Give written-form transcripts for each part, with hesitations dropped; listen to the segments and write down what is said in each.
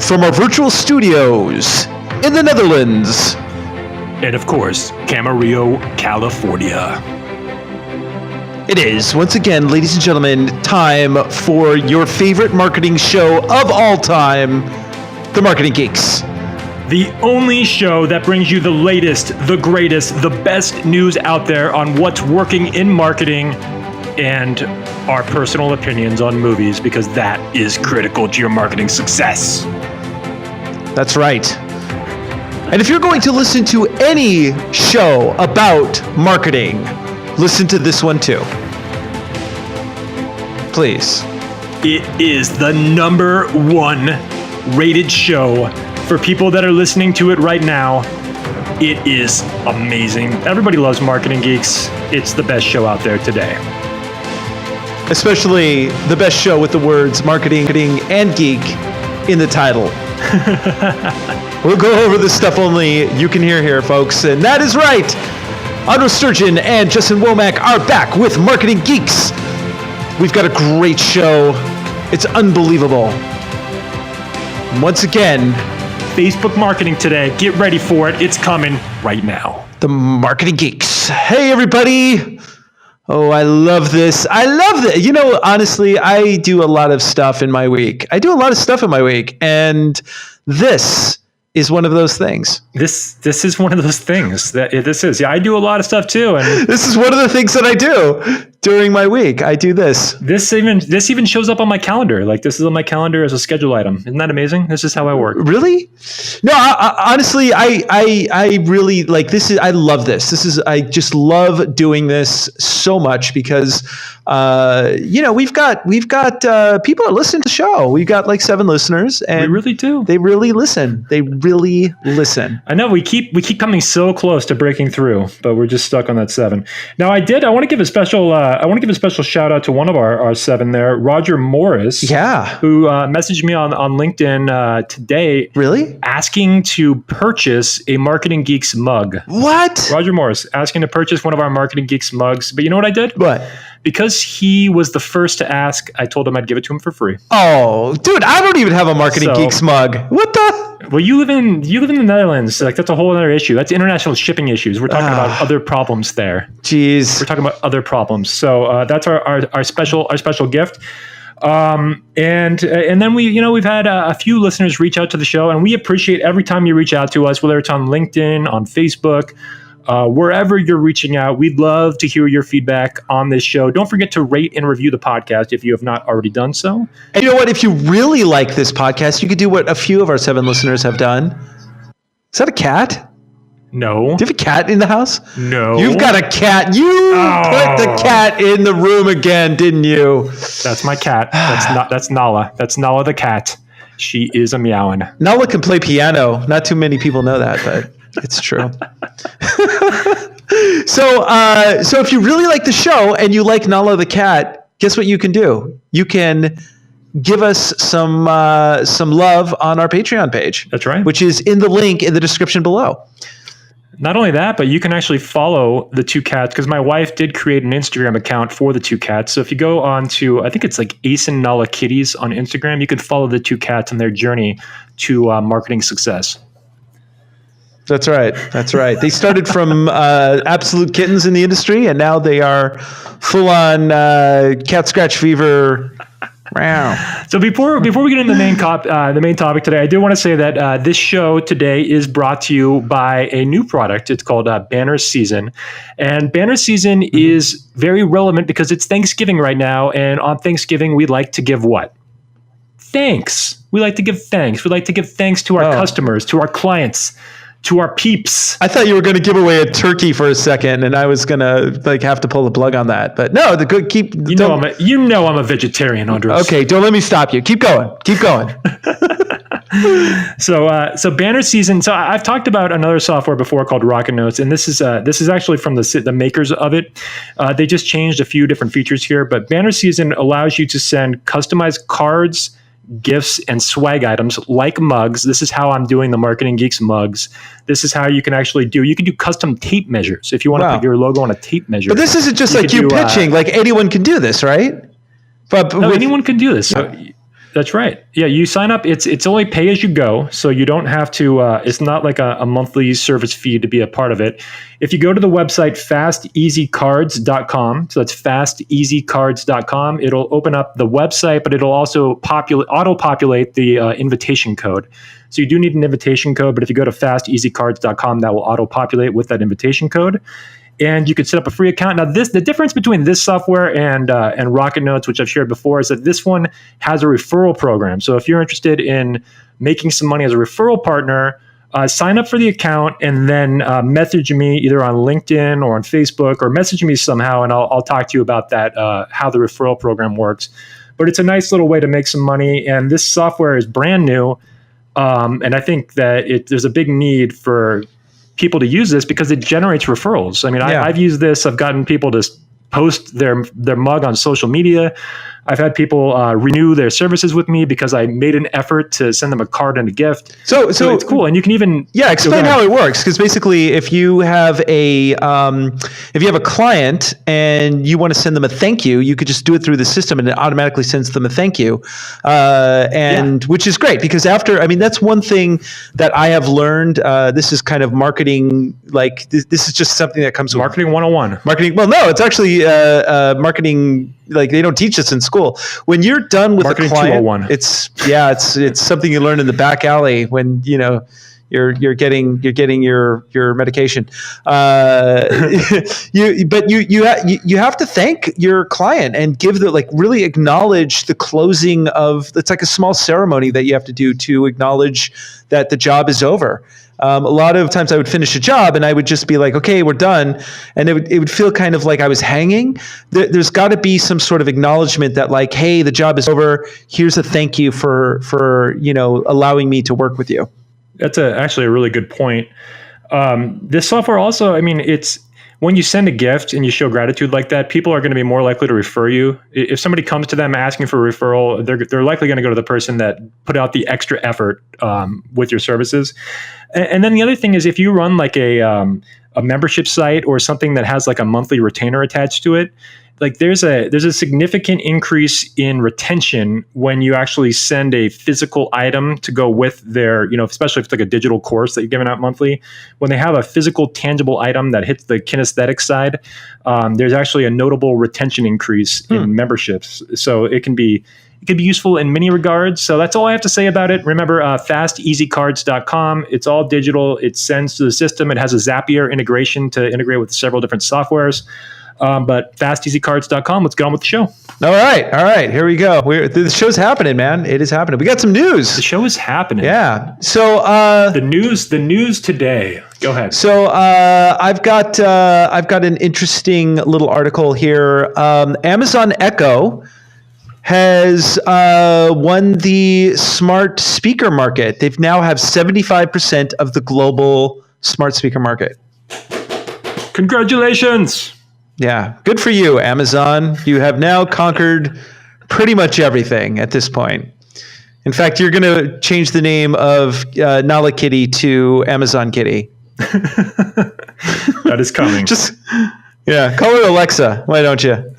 from our virtual studios in the Netherlands. And of course, Camarillo, California. It is, once again, ladies and gentlemen, time for your favorite marketing show of all time, The Marketing Geeks. The only show that brings you the latest, the greatest, the best news out there on what's working in marketing and our personal opinions on movies, because that is critical to your marketing success. That's right. And if you're going to listen to any show about marketing, listen to this one too. Please. It is the #1 rated show for people that are listening to it right now. It is amazing. Everybody loves Marketing Geeks. It's the best show out there today. Especially the best show with the words marketing and geek in the title. We'll go over the stuff only you can hear here, folks. And that is right. Andros Sturgeon and Justin Womack are back with Marketing Geeks. We've got a great show. It's unbelievable. Once again, Facebook marketing today. Get ready for it. It's coming right now. The Marketing Geeks. Hey, everybody. Oh, I love this. I love this. You know, honestly, I do a lot of stuff in my week. And this is one of those things. This is one of those things. Yeah, I do a lot of stuff too. And this is one of the things that I do during my week. I do this. This even shows up on my calendar. Like, this is on my calendar as a schedule item. Isn't that amazing? This is how I work. Really? No, honestly, I really like this. I love this. I just love doing this so much because, we've got people that listen to the show. We've got like 7 listeners, and we really do. They really listen. I know we keep coming so close to breaking through, but we're just stuck on that 7. Now, I want to give a special shout out to one of our 7 there, Roger Morris. Yeah. Who messaged me on LinkedIn today. Really? Asking to purchase a Marketing Geeks mug. What? Roger Morris asking to purchase one of our Marketing Geeks mugs. But you know what I did? What? Because he was the first to ask, I told him I'd give it to him for free. Oh, dude, I don't even have a Marketing Geeks mug. What the? Well, you live in the Netherlands. Like, that's a whole other issue. That's international shipping issues. We're talking about other problems there. Jeez. We're talking about other problems. So that's our special gift. And then we've had a few listeners reach out to the show, and we appreciate every time you reach out to us, whether it's on LinkedIn, on Facebook, wherever you're reaching out. We'd love to hear your feedback on this show. Don't forget to rate and review the podcast if you have not already done so. And you know what? If you really like this podcast, you could do what a few of our 7 listeners have done. Is that a cat? No. Do you have a cat in the house? No. You've got a cat. You put the cat in the room again, didn't you? That's my cat. That's Nala. That's Nala the cat. She is a meowing. Nala can play piano. Not too many people know that, but it's true. So if you really like the show and you like Nala the cat, guess what you can do? You can give us some love on our Patreon page. That's right. Which is in the link in the description below. Not only that, but you can actually follow the 2 cats, because my wife did create an Instagram account for the 2 cats. So if you go on to, I think it's like Ace and Nala Kitties on Instagram, you can follow the 2 cats on their journey to marketing success. That's right. They started from absolute kittens in the industry, and now they are full-on cat scratch fever. Wow. So before we get into the main topic today, I do want to say that this show today is brought to you by a new product. It's called Banner Season, and Banner Season is very relevant because it's Thanksgiving right now, and on Thanksgiving we like to give what? Thanks. We like to give thanks. We like to give thanks to our customers, to our clients, to our peeps. I thought you were going to give away a turkey for a second, and I was going to have to pull the plug on that. But no, I'm a vegetarian, Andros. Okay, don't let me stop you. Keep going. So Banner Season. So I've talked about another software before called Rocket Notes, and this is actually from the makers of it. They just changed a few different features here, but Banner Season allows you to send customized cards, gifts, and swag items like mugs. This is how I'm doing the Marketing Geeks mugs. This is how you can actually do custom tape measures if you want to put your logo on a tape measure. But this isn't just like you pitching. Like anyone can do this, right? Anyone can do this. That's right. Yeah, you sign up. It's only pay as you go, so you don't have to. It's not like a monthly service fee to be a part of it. If you go to the website fasteasycards.com, so that's fasteasycards.com, it'll open up the website, but it'll also auto-populate the invitation code. So you do need an invitation code, but if you go to fasteasycards.com, that will auto-populate with that invitation code. And you could set up a free account. Now, the difference between this software and Rocket Notes, which I've shared before, is that this one has a referral program. So if you're interested in making some money as a referral partner, sign up for the account and then message me either on LinkedIn or on Facebook, or message me somehow, and I'll talk to you about that, how the referral program works. But it's a nice little way to make some money. And this software is brand new. And I think that there's a big need for people to use this because it generates referrals. I mean, I've used this. I've gotten people to post their mug on social media. I've had people renew their services with me because I made an effort to send them a card and a gift. So it's cool, and you can even explain how it works. Because basically, if you have a client and you want to send them a thank you, you could just do it through the system, and it automatically sends them a thank you, which is great. Because that's one thing that I have learned. This is kind of marketing. Like this is just something that comes with marketing 101. Marketing. Well, no, it's actually marketing. Like they don't teach this in school. When you're done with marketing a client, 201. it's something you learn in the back alley when you're getting your medication. You have to thank your client and give really acknowledge the closing of. It's like a small ceremony that you have to do to acknowledge that the job is over. A lot of times I would finish a job and I would just be like, okay, we're done. And it would feel kind of like I was hanging. There's got to be some sort of acknowledgement that like, hey, the job is over. Here's a thank you for allowing me to work with you. That's actually a really good point. This software also, it's when you send a gift and you show gratitude like that, people are going to be more likely to refer you. If somebody comes to them asking for a referral, they're likely going to go to the person that put out the extra effort with your services. And then the other thing is, if you run like a membership site or something that has like a monthly retainer attached to it, like there's a significant increase in retention when you actually send a physical item to go with their, especially if it's like a digital course that you're giving out monthly. When they have a physical, tangible item that hits the kinesthetic side, there's actually a notable retention increase in memberships. So it can be useful in many regards. So that's all I have to say about it. Remember, fasteasycards.com. It's all digital. It sends to the system. It has a Zapier integration to integrate with several different softwares. But fasteasycards.com. Let's get on with the show. All right. Here we go. The show's happening, man. It is happening. We got some news. The show is happening. Yeah. So the news today. Go ahead. So I've got an interesting little article here. Amazon Echo has won the smart speaker market. They've now have 75% of the global smart speaker market. Congratulations. Yeah, good for you, Amazon. You have now conquered pretty much everything at this point. In fact, you're going to change the name of Nala Kitty to Amazon Kitty. That is coming. Call her Alexa. Why don't you?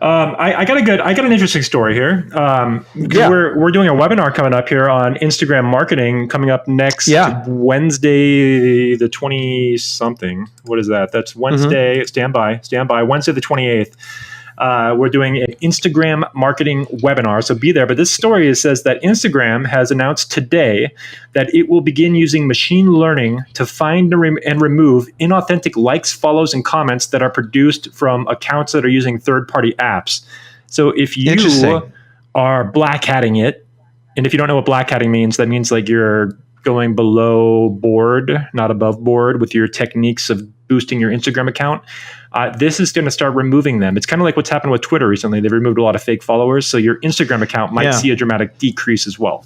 I got an interesting story here. We're doing a webinar coming up here on Instagram marketing coming up next Wednesday, the 20-something. What is that? That's Wednesday. Mm-hmm. Stand by. Wednesday, the 28th. We're doing an Instagram marketing webinar, so be there. But this story says that Instagram has announced today that it will begin using machine learning to find and remove inauthentic likes, follows, and comments that are produced from accounts that are using third-party apps. So if you are black hatting it, and if you don't know what black hatting means, that means like you're going below board, not above board, with your techniques of boosting your Instagram account. This is going to start removing them. It's kind of like what's happened with Twitter recently. They've removed a lot of fake followers, so your Instagram account might see a dramatic decrease as well.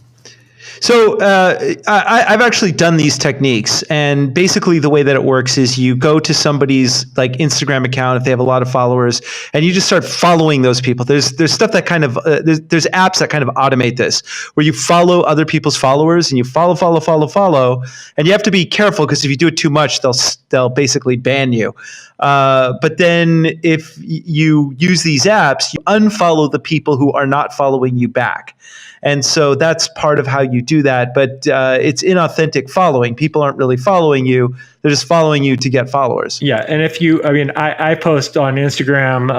So I've actually done these techniques, and basically the way that it works is you go to somebody's like Instagram account if they have a lot of followers, and you just start following those people. There's stuff that kind of there's apps that kind of automate this, where you follow other people's followers and you follow, and you have to be careful because if you do it too much, they'll basically ban you. But then if you use these apps, you unfollow the people who are not following you back. And so that's part of how you do that. But it's inauthentic following. People aren't really following you. They're just following you to get followers. Yeah. And I post on Instagram,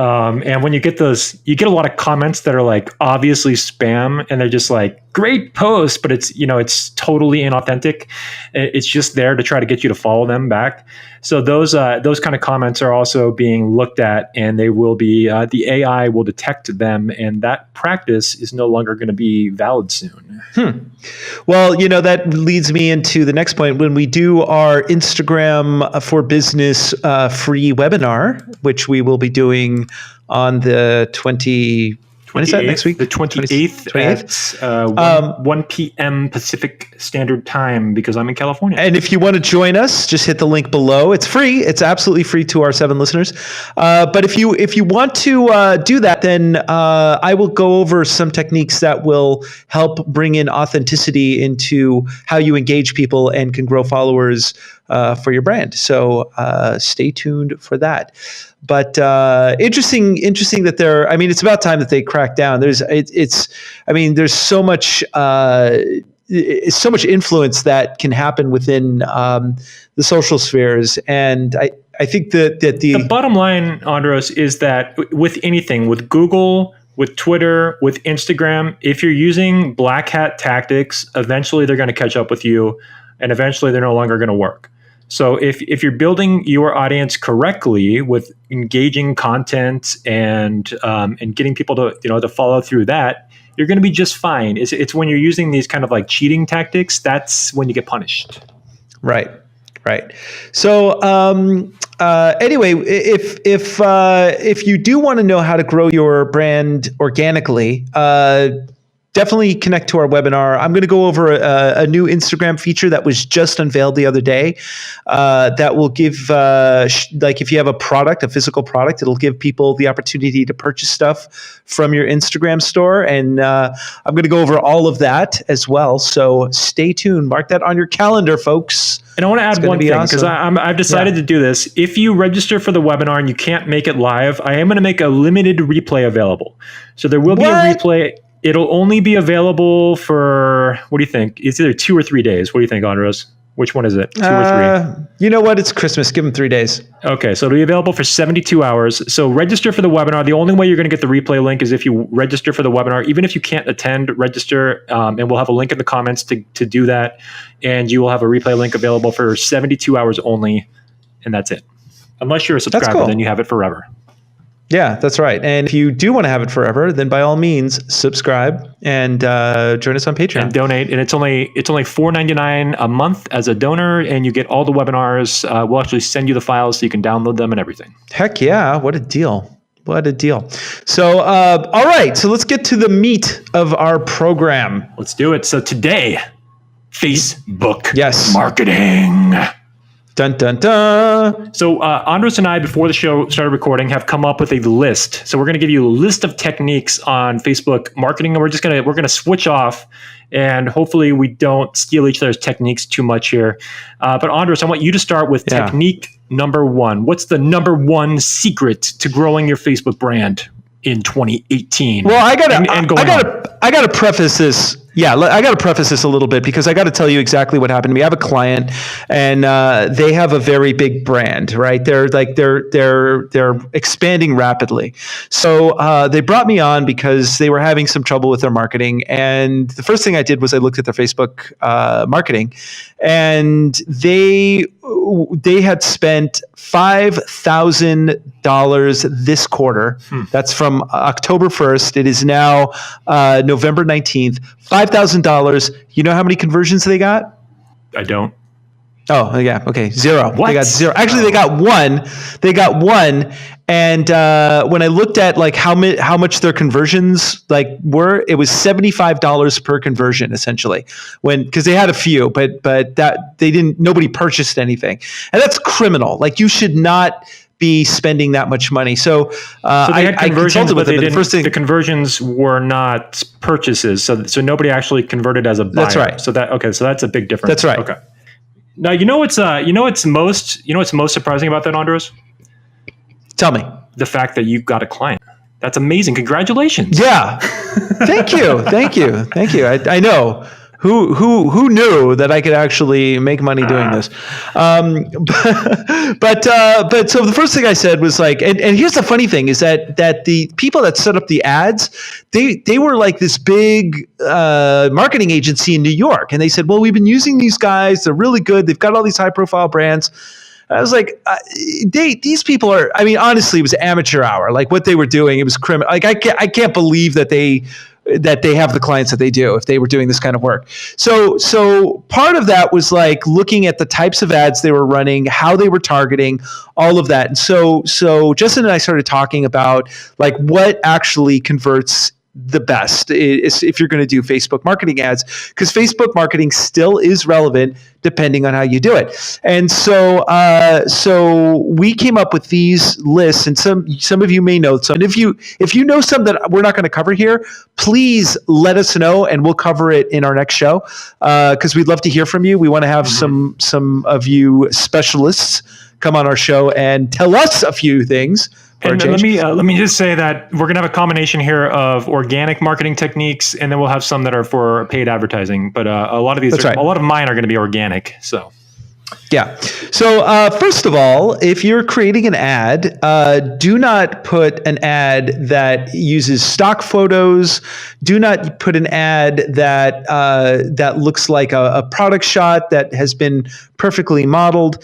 and when you get those, you get a lot of comments that are like obviously spam, and they're just like, great post, but it's totally inauthentic. It's just there to try to get you to follow them back. So those kind of comments are also being looked at, and they will be the AI will detect them, and that practice is no longer going to be valid soon. Well, that leads me into the next point. When we do our Instagram for Business free webinar, which we will be doing on the when is that, next week? The 28th at 1 p.m. Pacific Standard Time, because I'm in California. And if you want to join us, just hit the link below. It's free. It's absolutely free to our 7 listeners. But if you want to do that, then I will go over some techniques that will help bring in authenticity into how you engage people and can grow followers for your brand. So stay tuned for that. But interesting that it's about time that they crack down. There's so much influence that can happen within the social spheres, and I think that the bottom line, Andros, is that with anything, with Google, with Twitter, with Instagram, if you're using black hat tactics, eventually they're going to catch up with you, and eventually they're no longer going to work. So if you're building your audience correctly with engaging content and getting people to follow through that, you're going to be just fine. It's when you're using these kind of like cheating tactics, that's when you get punished. Right. So anyway, if you do want to know how to grow your brand organically, definitely connect to our webinar. I'm going to go over a new Instagram feature that was just unveiled the other day that will give, if you have a physical product, it'll give people the opportunity to purchase stuff from your Instagram store. And I'm going to go over all of that as well. So stay tuned. Mark that on your calendar, folks. And I want to add one thing, because I've decided to do this. If you register for the webinar and you can't make it live, I am going to make a limited replay available. So there will be a replay. It'll only be available for, what do you think? It's either 2 or 3 days. What do you think, Andros? Which one is it? 2 or 3? You know what? It's Christmas. Give them 3 days. Okay, so it'll be available for 72 hours. So register for the webinar. The only way you're going to get the replay link is if you register for the webinar. Even if you can't attend, register, and we'll have a link in the comments to do that. And you will have a replay link available for 72 hours only, and that's it. Unless you're a subscriber, then you have it forever. Yeah, that's right. And if you do want to have it forever, then by all means, subscribe and join us on Patreon. And donate. And it's only $4.99 a month as a donor, and you get all the webinars. We'll actually send you the files so you can download them and everything. Heck yeah. What a deal. So, all right. So let's get to the meat of our program. Let's do it. So today, Facebook marketing. Dun, dun, dun. So Andros and I, before the show started recording, have come up with a list. So we're going to give you a list of techniques on Facebook marketing, and we're going to switch off, and hopefully we don't steal each other's techniques too much here. But Andros, I want you to start with technique number 1. What's the number 1 secret to growing your Facebook brand in 2018? Well, I gotta preface this. Yeah, I got to preface this a little bit, because I got to tell you exactly what happened to me. I have a client, and they have a very big brand, right? They're expanding rapidly. So they brought me on because they were having some trouble with their marketing. And the first thing I did was I looked at their Facebook marketing, and they had spent $5,000 this quarter. That's from October 1st. It is now November 19th. $5,000. You know how many conversions they got? I don't. Oh, yeah. Okay. 0. What? They got 0. Actually, they got 1. And when I looked at like how much their conversions were, it was $75 per conversion essentially. Because they had a few, but that nobody purchased anything, and that's criminal. Like, you should not be spending that much money. So they had conversions, but the conversions were not purchases. So nobody actually converted as a buyer. That's right. So that's a big difference. That's right. Okay. Now, what's most surprising about that, Andros? Tell me. The fact that you've got a client. That's amazing. Congratulations. Yeah. Thank you. I know. Who knew that I could actually make money doing this? But so the first thing I said was like, and here's the funny thing is that the people that set up the ads, they were like this big marketing agency in New York, and they said, well, we've been using these guys. They're really good. They've got all these high profile brands. I was like, these people are. I mean, honestly, it was amateur hour. Like what they were doing, it was criminal. Like I can't believe that they have the clients that they do if they were doing this kind of work. So part of that was like looking at the types of ads they were running, how they were targeting, all of that. And so Justin and I started talking about like what actually converts the best is if you're going to do Facebook marketing ads, because Facebook marketing still is relevant depending on how you do it. And so we came up with these lists, and some of you may know some. And if you know some that we're not going to cover here, please let us know, and we'll cover it in our next show, because we'd love to hear from you. We want to have some of you specialists come on our show and tell us a few things. And let me just say that we're going to have a combination here of organic marketing techniques, and then we'll have some that are for paid advertising. But a lot of these, a lot of mine are going to be organic. So, yeah. So first of all, if you're creating an ad, do not put an ad that uses stock photos. Do not put an ad that looks like a product shot that has been perfectly modeled.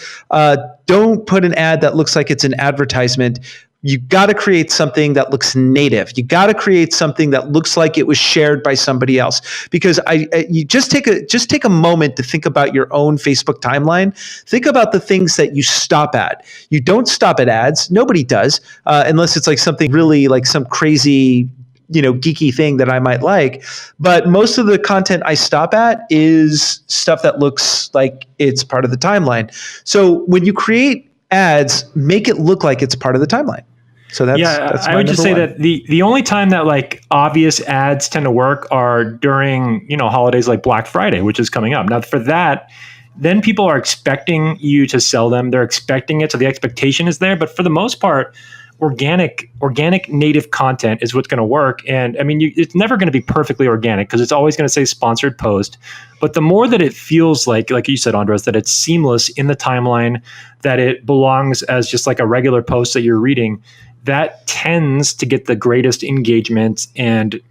Don't put an ad that looks like it's an advertisement. You got to create something that looks native. You got to create something that looks like it was shared by somebody else. Because you just take a moment to think about your own Facebook timeline. Think about the things that you stop at. You don't stop at ads. Nobody does, unless it's like something really like some crazy, geeky thing that I might like. But most of the content I stop at is stuff that looks like it's part of the timeline. So when you create ads, make it look like it's part of the timeline. So that's I would just say that the only time that like obvious ads tend to work are during, holidays like Black Friday, which is coming up. Now for that, then people are expecting you to sell them. They're expecting it. So the expectation is there. But for the most part, organic native content is what's going to work. And I mean, it's never going to be perfectly organic because it's always going to say sponsored post. But the more that it feels like you said, Andros, that it's seamless in the timeline, that it belongs as just like a regular post that you're reading, that tends to get the greatest engagement, and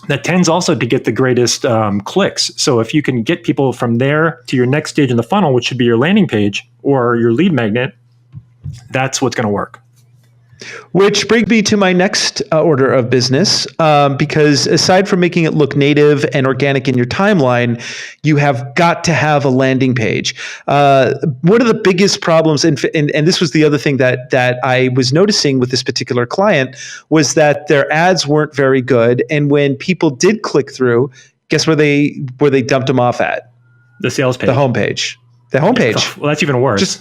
that tends also to get the greatest clicks. So if you can get people from there to your next stage in the funnel, which should be your landing page or your lead magnet, that's what's going to work. Which brings me to my next order of business, because aside from making it look native and organic in your timeline, you have got to have a landing page. One of the biggest problems, and this was the other thing that I was noticing with this particular client, was that their ads weren't very good. And when people did click through, guess where they dumped them off at? The sales page. The homepage. The homepage. Well, that's even worse.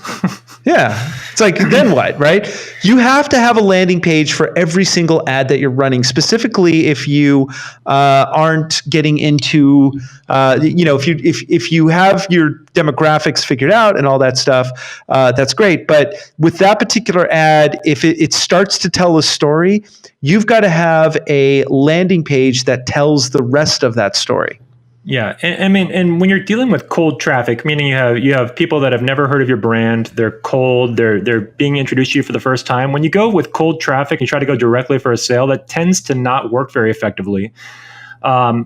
Yeah. It's like, then what, right? You have to have a landing page for every single ad that you're running, specifically if you aren't getting into, if you have your demographics figured out and all that stuff, that's great. But with that particular ad, if it starts to tell a story, you've got to have a landing page that tells the rest of that story. Yeah, and when you're dealing with cold traffic, meaning you have people that have never heard of your brand, they're cold, they're being introduced to you for the first time. When you go with cold traffic, you try to go directly for a sale, that tends to not work very effectively. You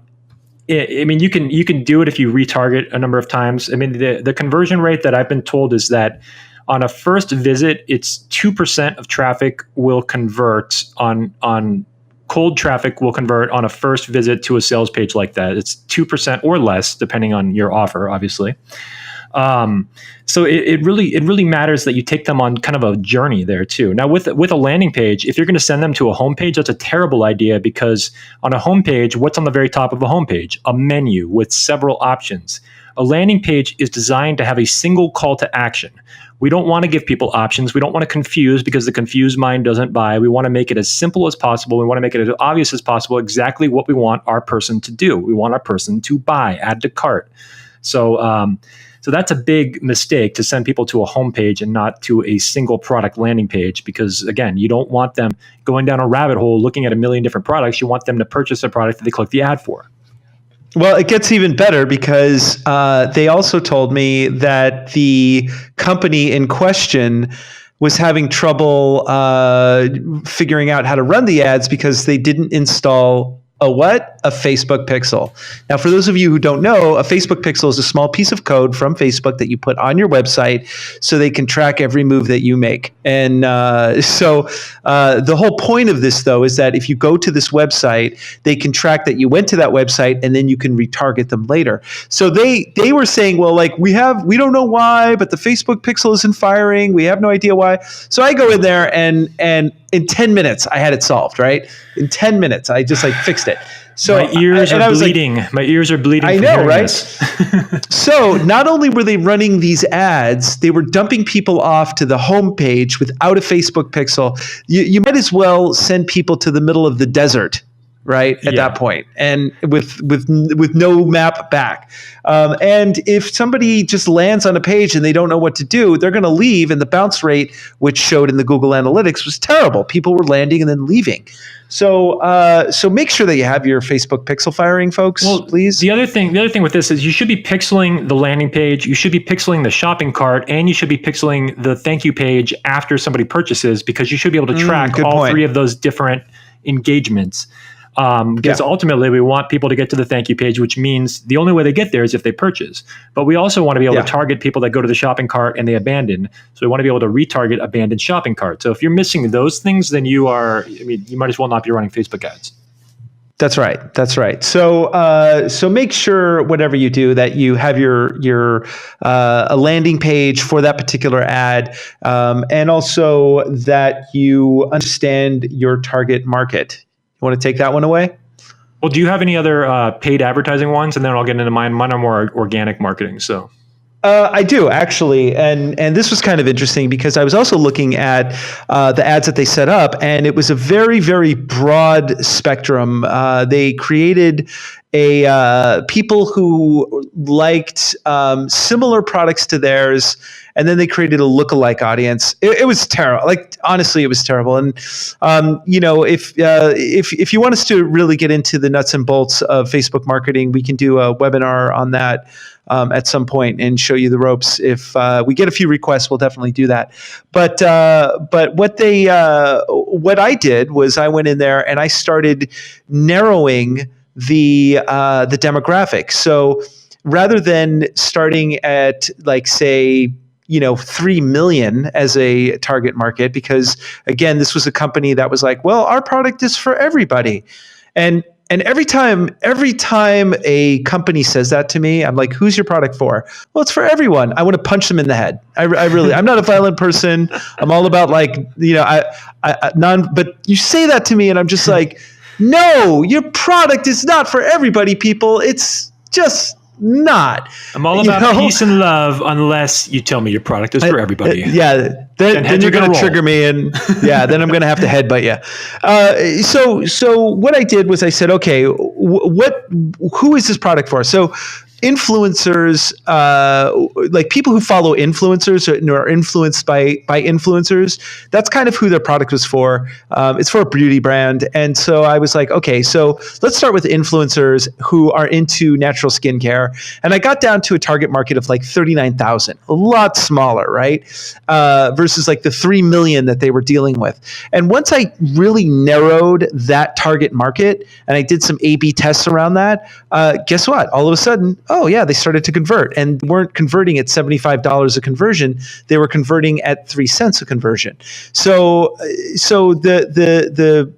can do it if you retarget a number of times. I mean, the conversion rate that I've been told is that on a first visit, it's 2% of traffic will convert on cold traffic will convert on a first visit to a sales page like that. It's 2% or less, depending on your offer, obviously. So it really matters that you take them on kind of a journey there too. Now with a landing page, if you're going to send them to a homepage, that's a terrible idea, because on a homepage, what's on the very top of a homepage? A menu with several options. A landing page is designed to have a single call to action. We don't want to give people options. We don't want to confuse, because the confused mind doesn't buy. We want to make it as simple as possible. We want to make it as obvious as possible exactly what we want our person to do. We want our person to buy, add to cart. So that's a big mistake, to send people to a homepage and not to a single product landing page, because again, you don't want them going down a rabbit hole looking at a million different products. You want them to purchase a product that they click the ad for. Well, it gets even better, because they also told me that the company in question was having trouble figuring out how to run the ads because they didn't install a what? A Facebook pixel. Now, for those of you who don't know, a Facebook pixel is a small piece of code from Facebook that you put on your website so they can track every move that you make. And so the whole point of this, though, is that if you go to this website, they can track that you went to that website, and then you can retarget them later. So they were saying, well, like, we don't know why, but the Facebook pixel isn't firing. We have no idea why. So I go in there and in 10 minutes, I had it solved, right? In 10 minutes, I just fixed it. So my ears are bleeding. My ears are bleeding. I know, right? So not only were they running these ads, they were dumping people off to the homepage without a Facebook pixel. You might as well send people to the middle of the desert, right? At that point, and with no map back. And if somebody just lands on a page and they don't know what to do, they're going to leave. And the bounce rate, which showed in the Google Analytics, was terrible. People were landing and then leaving. So make sure that you have your Facebook pixel firing, folks, please. The other thing with this is you should be pixeling the landing page, you should be pixeling the shopping cart, and you should be pixeling the thank you page after somebody purchases, because you should be able to track all three of those different engagements. Because ultimately we want people to get to the thank you page, which means the only way they get there is if they purchase. But we also want to be able to target people that go to the shopping cart and they abandon. So we want to be able to retarget abandoned shopping cart. So if you're missing those things, then you might as well not be running Facebook ads. That's right. That's right. So make sure whatever you do that you have your a landing page for that particular ad, and also that you understand your target market. You want to take that one away? Well, do you have any other paid advertising ones? And then I'll get into mine. Mine are more organic marketing. So I do, actually. And this was kind of interesting because I was also looking at the ads that they set up, and it was a very, very broad spectrum. They created people who liked similar products to theirs, and then they created a lookalike audience. It was terrible. Honestly, it was terrible. And if you want us to really get into the nuts and bolts of Facebook marketing, we can do a webinar on that at some point and show you the ropes. If we get a few requests, we'll definitely do that. But what I did was I went in there and I started narrowing the demographic. So rather than starting at say 3 million as a target market, because again, this was a company that was like, well, our product is for everybody. And every time a company says that to me, I'm like, who's your product for? Well, it's for everyone. I want to punch them in the head. I'm not a violent person. I'm all about but you say that to me and I'm just like, no, your product is not for everybody, people. It's just not. I'm all about peace and love unless you tell me your product is for everybody. Then you're going to trigger me, and then I'm going to have to headbutt you. So what I did was I said, okay, who is this product for? So influencers, like people who follow influencers or are influenced by influencers, that's kind of who their product was for. It's for a beauty brand. And so I was like, okay, so let's start with influencers who are into natural skincare. And I got down to a target market of 39,000, a lot smaller, right? Versus the 3 million that they were dealing with. And once I really narrowed that target market and I did some A/B tests around that, guess what? All of a sudden, they started to convert, and weren't converting at $75 a conversion. They were converting at 3 cents a conversion. So the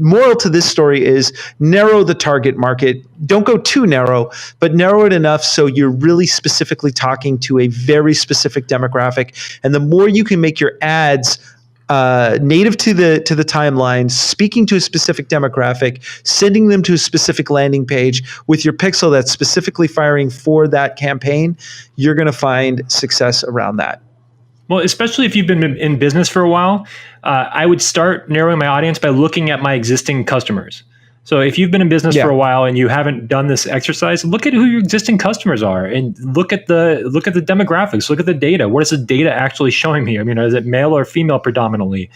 moral to this story is narrow the target market. Don't go too narrow, but narrow it enough so you're really specifically talking to a very specific demographic. And the more you can make your ads native to the timeline, speaking to a specific demographic, sending them to a specific landing page with your pixel that's specifically firing for that campaign, you're going to find success around that. Well, especially if you've been in business for a while, I would start narrowing my audience by looking at my existing customers. So if you've been in business Yeah. for a while and you haven't done this exercise, look at who your existing customers are and look at the demographics, look at the data. What is the data actually showing me? I mean, is it male or female predominantly?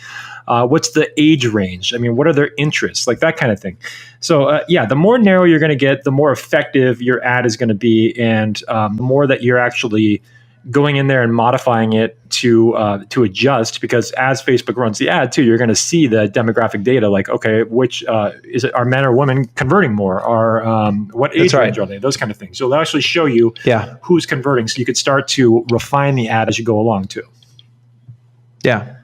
What's the age range? I mean, what are their interests? Like that kind of thing. So the more narrow you're going to get, the more effective your ad is going to be, and the more that you're actually going in there and modifying it to adjust, because as Facebook runs the ad too, you're going to see the demographic data, like, okay, which is it, are men or women converting more, or what age range are they, those kind of things. So they'll actually show you who's converting, so you could start to refine the ad as you go along too. Yeah.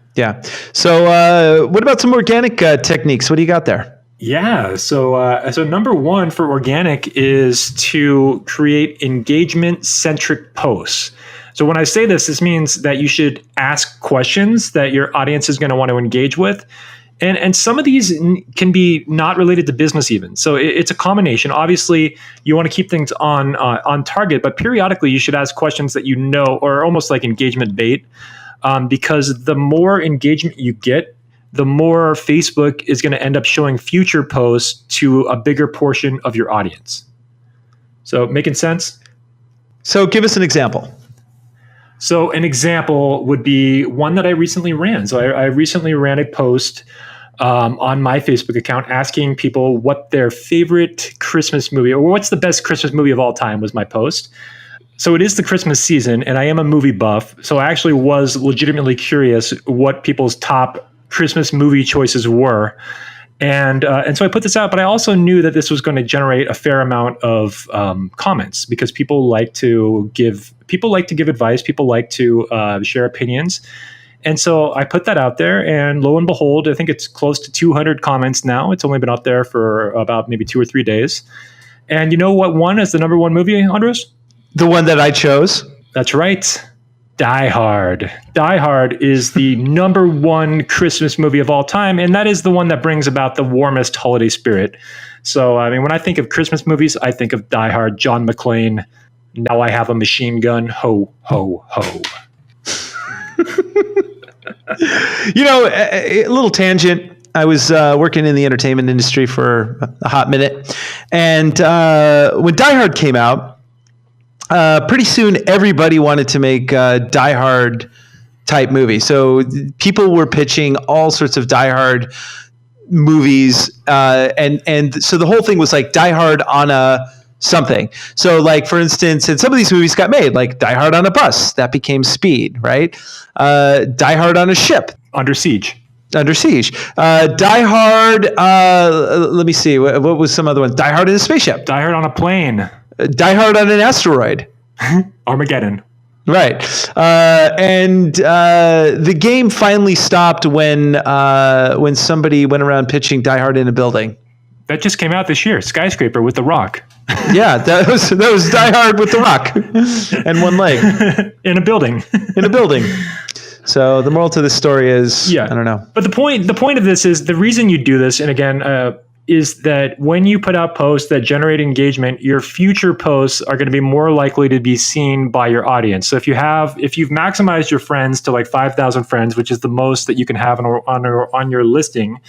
So what about some organic techniques? What do you got there? Yeah. So number one for organic is to create engagement-centric posts. So when I say this means that you should ask questions that your audience is going to want to engage with. And some of these can be not related to business even. So it's a combination. Obviously, you want to keep things on target, but periodically you should ask questions that you know, or almost like engagement bait, because the more engagement you get, the more Facebook is going to end up showing future posts to a bigger portion of your audience. So making sense? So give us an example. So an example would be one that I recently ran. So I recently ran a post on my Facebook account asking people what their favorite Christmas movie, or what's the best Christmas movie of all time, was my post. So it is the Christmas season, and I am a movie buff. So I actually was legitimately curious what people's top Christmas movie choices were. And so I put this out, but I also knew that this was going to generate a fair amount of comments, because people like to give advice. People like to share opinions. And so I put that out there, and lo and behold, I think it's close to 200 comments now. It's only been out there for about maybe 2 or 3 days. And you know what won as the number one movie, Andros? The one that I chose. That's right. Die Hard. Die Hard is the number one Christmas movie of all time, and that is the one that brings about the warmest holiday spirit. So, I mean, when I think of Christmas movies, I think of Die Hard, John McClane, Now I Have a Machine Gun, ho, ho, ho. A little tangent. I was working in the entertainment industry for a hot minute, and when Die Hard came out, pretty soon everybody wanted to make Die Hard type movie. So people were pitching all sorts of Die Hard movies, and so the whole thing was like Die Hard on a something. So like, for instance, and some of these movies got made, like Die Hard on a bus, that became Speed, right? Die Hard on a ship. Under Siege. Die Hard, let me see, what was some other ones? Die Hard in a spaceship. Die Hard on a plane. Die Hard on an asteroid. Armageddon. Right. And the game finally stopped when somebody went around pitching Die Hard in a building. That just came out this year. Skyscraper with The Rock. Yeah, that was Die Hard with The Rock and one leg. In a building. So the moral to this story is, I don't know. But the point of this is, the reason you do this, and again, is that when you put out posts that generate engagement, your future posts are going to be more likely to be seen by your audience. So if you've maximized your friends to like 5,000 friends, which is the most that you can have on your listing,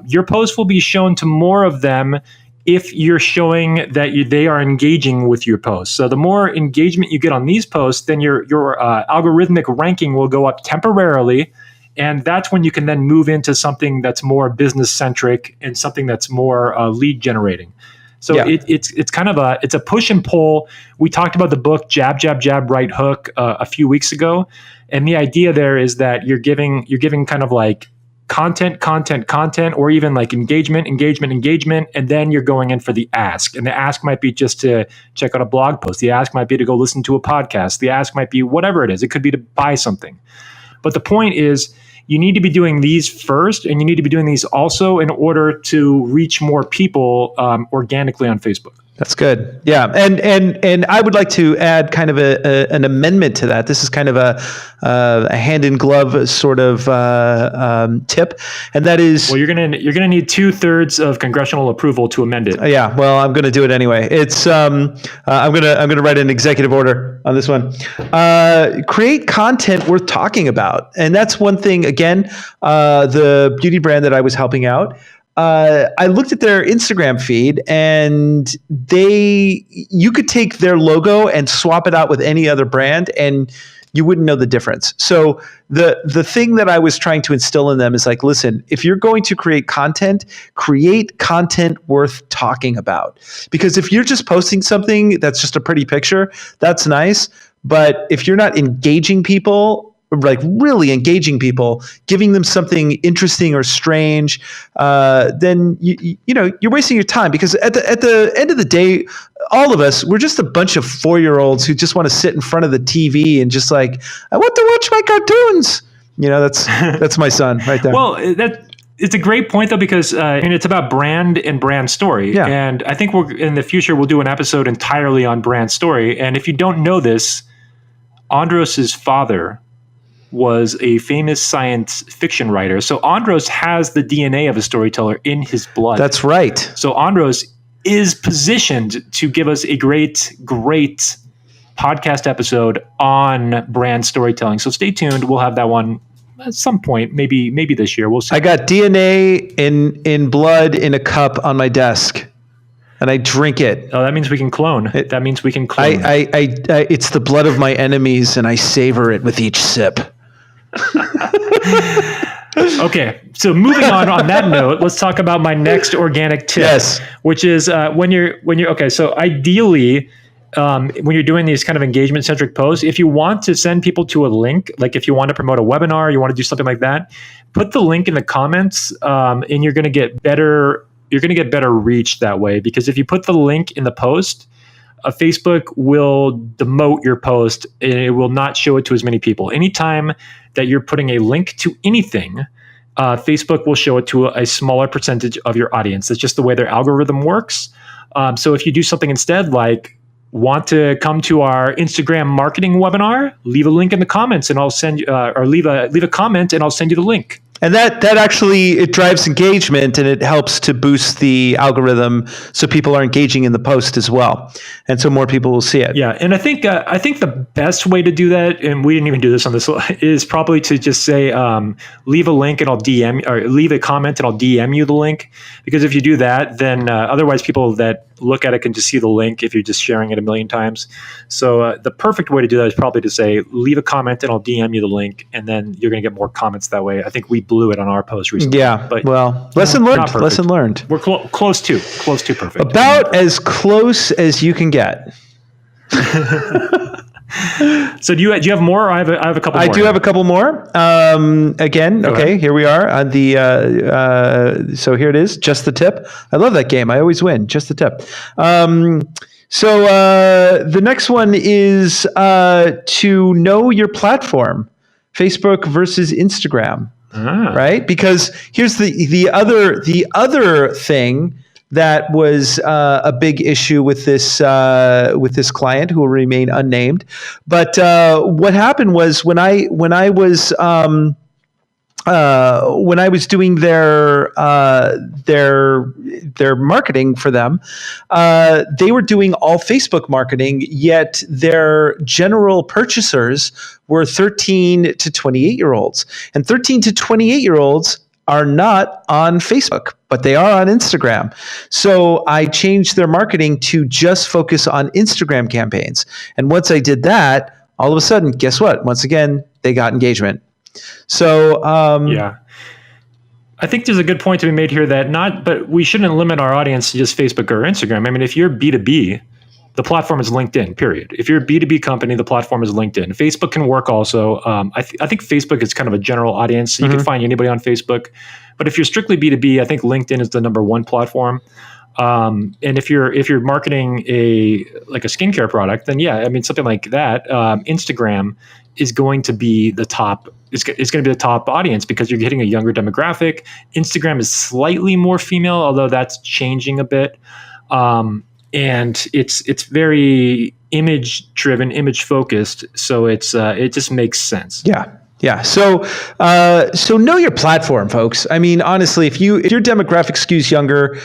your post will be shown to more of them if you're showing that they are engaging with your posts. So the more engagement you get on these posts, then your algorithmic ranking will go up temporarily. And that's when you can then move into something that's more business centric and something that's more lead generating. So it's kind of a push and pull. We talked about the book Jab, Jab, Jab, Right Hook a few weeks ago, and the idea there is that you're giving kind of like content, or even like engagement, and then you're going in for the ask. And the ask might be just to check out a blog post. The ask might be to go listen to a podcast. The ask might be whatever it is. It could be to buy something. But the point is, you need to be doing these first, and you need to be doing these also in order to reach more people organically on Facebook. That's good. Yeah. And I would like to add kind of an amendment to that. This is kind of a hand in glove sort of tip. And that is, well, you're going to need 2/3 of congressional approval to amend it. Yeah. Well, I'm going to do it anyway. It's, I'm going to write an executive order on this one. Create content worth talking about. And that's one thing, again, the beauty brand that I was helping out, I looked at their Instagram feed, and you could take their logo and swap it out with any other brand, and you wouldn't know the difference. So the thing that I was trying to instill in them is like, listen, if you're going to create content worth talking about. Because if you're just posting something that's just a pretty picture, that's nice. But if you're not engaging people, like really engaging people, giving them something interesting or strange, then you're wasting your time. Because at the end of the day, all of us, we're just a bunch of 4-year-olds who just want to sit in front of the TV and just like, I want to watch my cartoons. That's my son right there. Well, it's a great point though, because it's about brand and brand story. Yeah. And I think in the future we'll do an episode entirely on brand story. And if you don't know this, Andros's father was a famous science fiction writer. So Andros has the DNA of a storyteller in his blood. That's right. So Andros is positioned to give us a great podcast episode on brand storytelling. So stay tuned. We'll have that one at some point, maybe this year. We'll see. I got DNA in blood in a cup on my desk, and I drink it. Oh, that means we can clone. That means we can clone. I it's the blood of my enemies, and I savor it with each sip. Okay, so moving on that note, let's talk about my next organic tip. Yes. Which is when you're okay. So ideally, when you're doing these kind of engagement centric posts, if you want to send people to a link, like if you want to promote a webinar, you want to do something like that, put the link in the comments, and you're going to get better. You're going to get better reach that way, because if you put the link in the post, Facebook will demote your post and it will not show it to as many people. Anytime that you're putting a link to anything, Facebook will show it to a smaller percentage of your audience. That's just the way their algorithm works. So if you do something instead, like want to come to our Instagram marketing webinar, leave a link in the comments and I'll send you, or leave a comment and I'll send you the link. And that actually, it drives engagement, and it helps to boost the algorithm so people are engaging in the post as well. And so more people will see it. Yeah. And I think the best way to do that, and we didn't even do this on this, is probably to just say, leave a link and I'll DM, or leave a comment and I'll DM you the link. Because if you do that, then otherwise people that look at it can just see the link if you're just sharing it a million times. So the perfect way to do that is probably to say, leave a comment and I'll DM you the link, and then you're going to get more comments that way. I think we blew it on our post recently. Yeah, but well, lesson learned. We're close to perfect. About as close as you can get. So do you have more? Or I have a couple more. I do have a couple more. Again, okay, here we are on the, so here it is, Just the Tip. I love that game. I always win, Just the Tip. So the next one is to know your platform, Facebook versus Instagram, right? Because here's the other thing that was a big issue with this client, who will remain unnamed. But what happened was when I was doing their marketing for them, they were doing all Facebook marketing, yet their general purchasers were 13 to 28-year-olds. And 13 to 28-year-olds are not on Facebook, but they are on Instagram. So I changed their marketing to just focus on Instagram campaigns. And once I did that, all of a sudden, guess what? Once again, they got engagement. So yeah, I think there's a good point to be made here but we shouldn't limit our audience to just Facebook or Instagram. I mean, if you're B2B, the platform is LinkedIn, period. If you're a B2B company, the platform is LinkedIn. Facebook can work also. I think Facebook is kind of a general audience. So you can find anybody on Facebook. But if you're strictly B2B, I think LinkedIn is the number one platform. And if you're marketing a skincare product, then yeah, I mean, something like that, Instagram is going to be the top. It's going to be the top audience because you're getting a younger demographic. Instagram is slightly more female, although that's changing a bit. And it's very image driven, image focused. So it just makes sense. Yeah. Yeah. So know your platform, folks. I mean, honestly, if your demographic skews younger,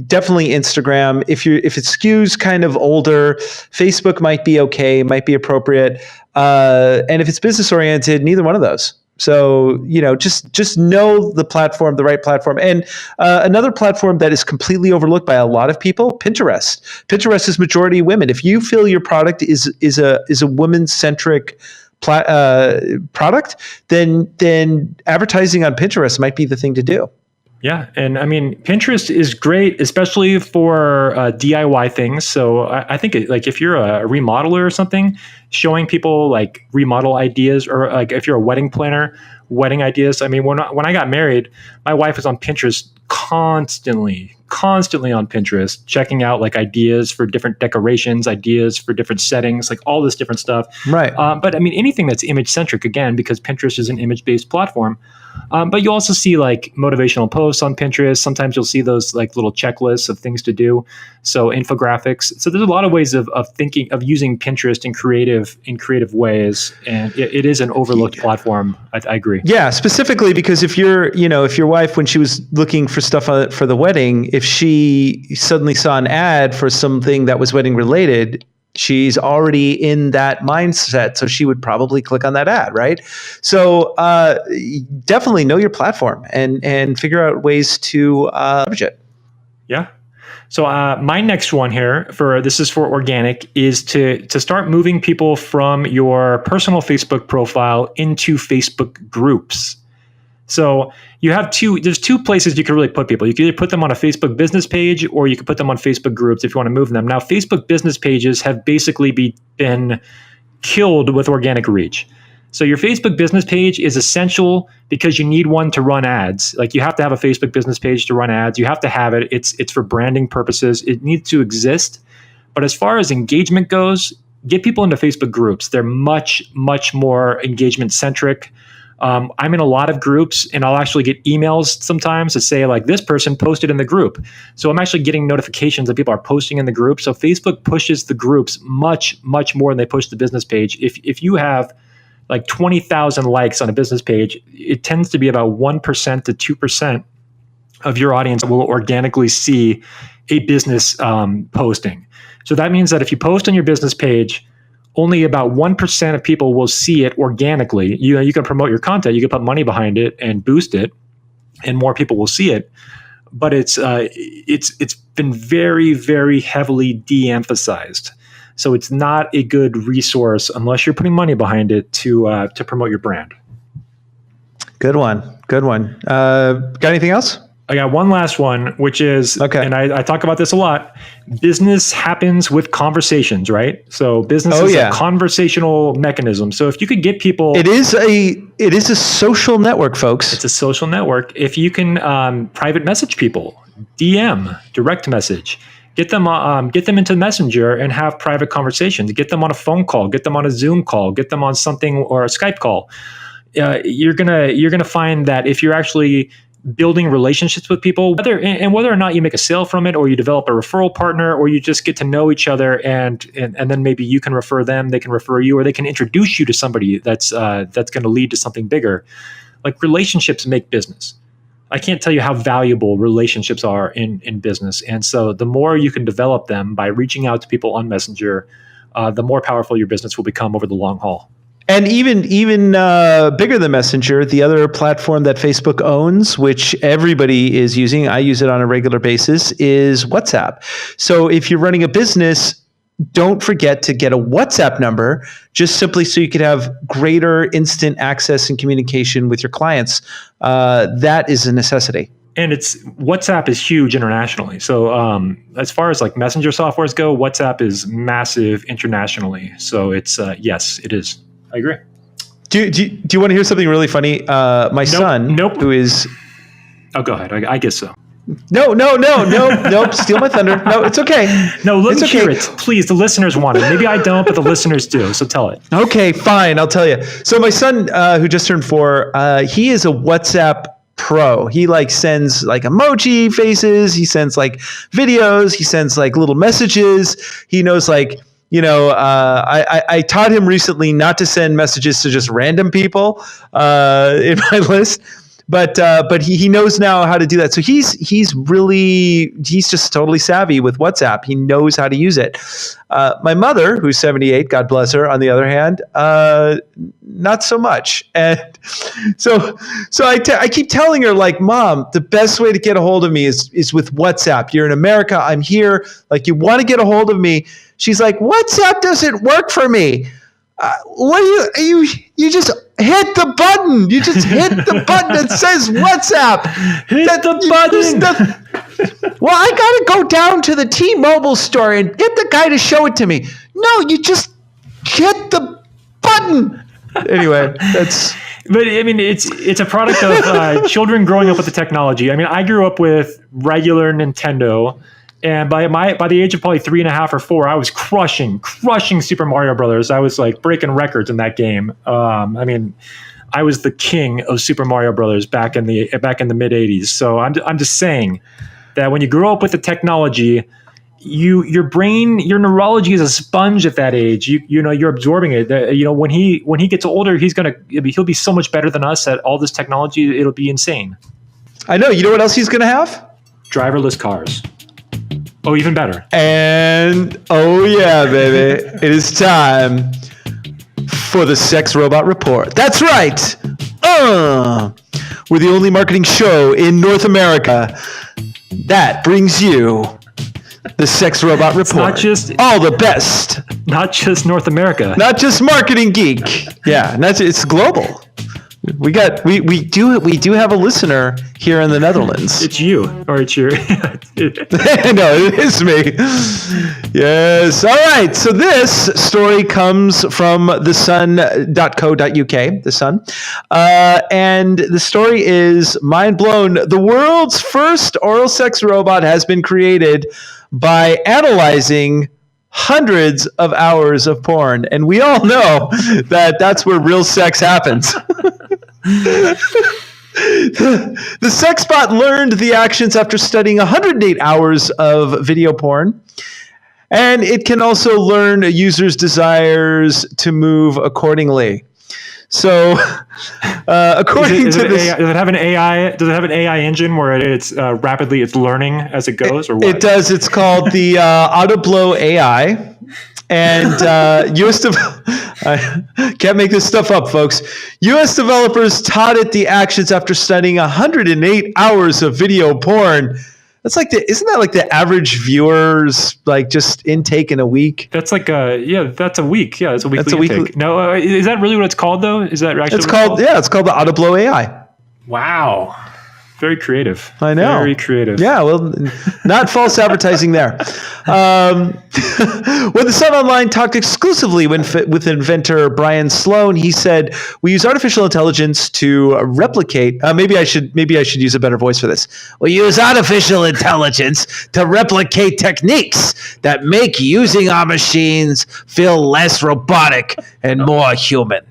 definitely Instagram. If it skews kind of older, Facebook might be okay, might be appropriate. And if it's business oriented, neither one of those. So, just know the platform, the right platform. And another platform that is completely overlooked by a lot of people, Pinterest. Pinterest is majority women. If you feel your product is a woman-centric product, then advertising on Pinterest might be the thing to do. Yeah. And I mean, Pinterest is great, especially for DIY things. So I think if you're a remodeler or something, showing people like remodel ideas, or like if you're a wedding planner, wedding ideas. I mean, when I got married, my wife was on Pinterest constantly on Pinterest, checking out like ideas for different decorations, ideas for different settings, like all this different stuff. Right. But I mean, anything that's image centric, again, because Pinterest is an image based platform. But you also see like motivational posts on Pinterest. Sometimes you'll see those like little checklists of things to do. So infographics. So there's a lot of ways of thinking of using Pinterest in creative ways, and it is an overlooked platform. I agree. Yeah, specifically because if your wife, when she was looking for stuff for the wedding, if she suddenly saw an ad for something that was wedding related, she's already in that mindset, so she would probably click on that ad, right? So definitely know your platform and figure out ways to leverage it. Yeah. So my next one here this is for organic, is to start moving people from your personal Facebook profile into Facebook groups. So there's two places you can really put people. You can either put them on a Facebook business page, or you can put them on Facebook groups if you want to move them. Now, Facebook business pages have basically been killed with organic reach. So your Facebook business page is essential because you need one to run ads. Like, you have to have a Facebook business page to run ads. You have to have it. It's for branding purposes. It needs to exist. But as far as engagement goes, get people into Facebook groups. They're much, much more engagement centric. I'm in a lot of groups, and I'll actually get emails sometimes that say like, this person posted in the group. So I'm actually getting notifications that people are posting in the group. So Facebook pushes the groups much, much more than they push the business page. If you have like 20,000 likes on a business page, it tends to be about 1% to 2% of your audience will organically see a business posting. So that means that if you post on your business page, only about 1% of people will see it organically. You can promote your content, you can put money behind it and boost it, and more people will see it. But it's been very, very heavily de-emphasized. So it's not a good resource unless you're putting money behind it to promote your brand. Good one. Got anything else? I got one last one, which is, okay, and I talk about this a lot. Business happens with conversations, right? So business is a conversational mechanism. So if you could get people, it is a social network, folks. It's a social network. If you can private message people, DM, direct message, get them into Messenger and have private conversations. Get them on a phone call. Get them on a Zoom call. Get them on something, or a Skype call. You're gonna find that if you're actually building relationships with people, whether or not you make a sale from it, or you develop a referral partner, or you just get to know each other, and then maybe you can refer them, they can refer you, or they can introduce you to somebody that's going to lead to something bigger. Like, relationships make business. I can't tell you how valuable relationships are in business. And so the more you can develop them by reaching out to people on Messenger, the more powerful your business will become over the long haul. And even bigger than Messenger, the other platform that Facebook owns, which everybody is using, I use it on a regular basis, is WhatsApp. So if you're running a business, don't forget to get a WhatsApp number, just simply so you could have greater instant access and communication with your clients. That is a necessity. And WhatsApp is huge internationally. So as far as like messenger softwares go, WhatsApp is massive internationally. So it's yes, it is. I agree. Do you want to hear something really funny? My son, who is... Oh, go ahead. I guess so. No. Steal my thunder. No, it's okay. No, let me hear it. Please, the listeners want it. Maybe I don't, but the listeners do. So tell it. Okay, fine. I'll tell you. So my son, who just turned 4, he is a WhatsApp pro. He sends emoji faces. He sends videos. He sends little messages. He knows I taught him recently not to send messages to just random people in my list. But he knows now how to do that. So he's just totally savvy with WhatsApp. He knows how to use it. My mother, who's 78, God bless her, on the other hand, not so much. And so I keep telling her, like, Mom, the best way to get a hold of me is with WhatsApp. You're in America. I'm here. Like, you want to get a hold of me. She's like, WhatsApp doesn't work for me. What do you just hit the button. You just hit the button that says WhatsApp. Hit the button. Well, I got to go down to the T-Mobile store and get the guy to show it to me. No, you just hit the button. Anyway, that's... But I mean, it's a product of children growing up with the technology. I mean, I grew up with regular Nintendo. And by the age of probably 3.5 or 4, I was crushing Super Mario Brothers. I was like breaking records in that game. I mean, I was the king of Super Mario Brothers back in the mid 80s. So I'm just saying that when you grow up with the technology, your brain, your neurology is a sponge at that age. You're absorbing it. When he gets older, he'll be so much better than us at all this technology. It'll be insane. I know. You know what else he's going to have? Driverless cars. Oh, even better. And, oh yeah, baby. It is time for the Sex Robot Report. That's right. We're the only marketing show in North America that brings you the Sex Robot Report. It's not just all the best. Not just North America. Not just Marketing Geek. Yeah, and it's global. We do have a listener here in the Netherlands. It's you, or it's your... No, it is me. Yes. All right. So this story comes from thesun.co.uk, The Sun. And the story is mind blown. The world's first oral sex robot has been created by analyzing hundreds of hours of porn. And we all know that that's where real sex happens. The sex bot learned the actions after studying 108 hours of video porn. And it can also learn a user's desires to move accordingly. So, according to this, does it have an AI? Does it have an AI engine where it's learning as it goes, or what? It does. It's called the Autoblow AI, and I can't make this stuff up, folks. U.S. developers taught it the actions after studying 108 hours of video porn. That's like isn't that like the average viewer's like just intake in a week? That's like that's a week. Yeah, it's a weekly intake. No, is that really what it's called though? Is that actually? It's called the Autoblow AI. Wow. Very creative. I know. Very creative. Yeah, well, not false advertising there. When the Sun Online talked exclusively with inventor Brian Sloan, he said, "We use artificial intelligence to replicate." Maybe I should use a better voice for this. We use artificial intelligence to replicate techniques that make using our machines feel less robotic and more human.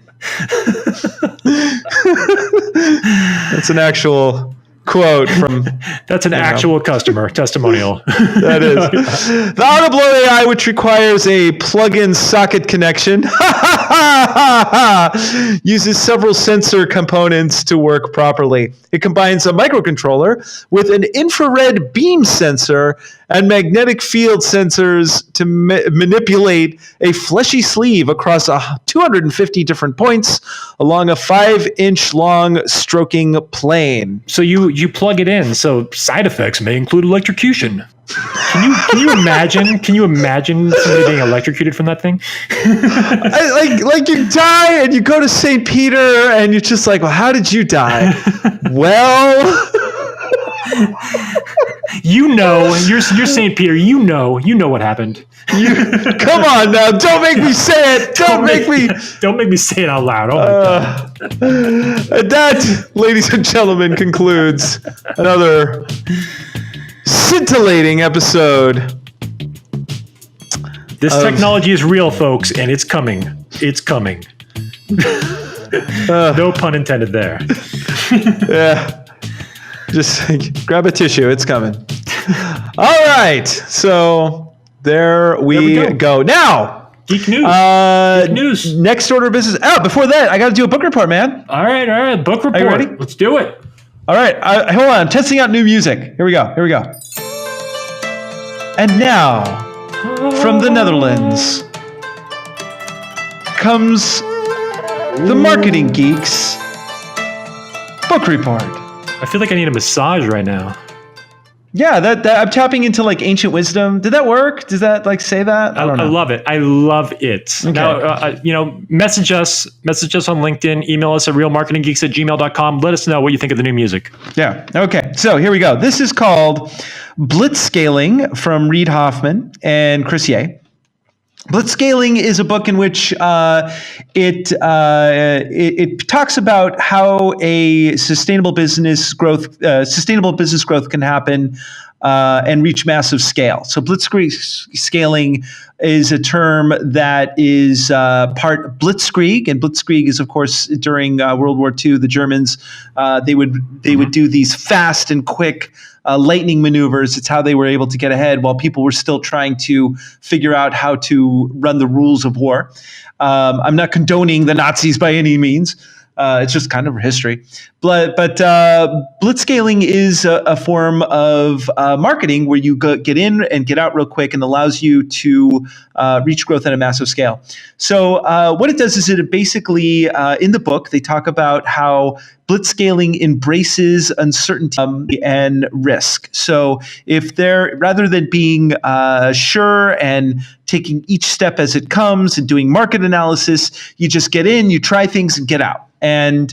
That's an actual quote from... That's an actual customer testimonial. That is. The Autoblow AI, which requires a plug-in socket connection, uses several sensor components to work properly. It combines a microcontroller with an infrared beam sensor and magnetic field sensors to manipulate a fleshy sleeve across 250 different points along a 5-inch long stroking plane. So you plug it in. So side effects may include electrocution. Can you imagine? Can you imagine somebody being electrocuted from that thing? like you die and you go to St. Peter and you're just like, well, how did you die? Well. You're St. Peter. You know what happened. Come on now! Don't make me say it. Don't make me say it out loud. Oh my God! That, ladies and gentlemen, concludes another scintillating episode. This technology is real, folks, and it's coming. It's coming. No pun intended there. Yeah. Just grab a tissue. It's coming. All right. So there we go. Now, Geek News. Geek News. Next order of business. Before that, I got to do a book report, man. All right. Book report. Are you ready? Let's do it. All right, hold on. I'm testing out new music. Here we go. And now, from the Netherlands, comes the Marketing Geeks Book Report. I feel like I need a massage right now. Yeah, that I'm tapping into like ancient wisdom. Did that work? Does that like say that? I don't know. I love it. I love it. Okay. Now, message us on LinkedIn, email us at realmarketinggeeks@gmail.com. Let us know what you think of the new music. Yeah. Okay. So here we go. This is called Blitz Scaling from Reid, Hoffman and Chris Ye. Blitz Scaling is a book in which it talks about how a sustainable business growth can happen and reach massive scale. So Blitz Scaling is a term that is part Blitzkrieg, and Blitzkrieg is, of course, during World War II, the Germans they would do these fast and quick lightning maneuvers. It's how they were able to get ahead while people were still trying to figure out how to run the rules of war. I'm not condoning the Nazis by any means. It's just kind of history. But blitzscaling is a form of marketing where you get in and get out real quick and allows you to reach growth at a massive scale. So what it does is it basically, in the book, they talk about how blitzscaling embraces uncertainty and risk. So if they're, rather than being sure and taking each step as it comes and doing market analysis, you just get in, you try things and get out. And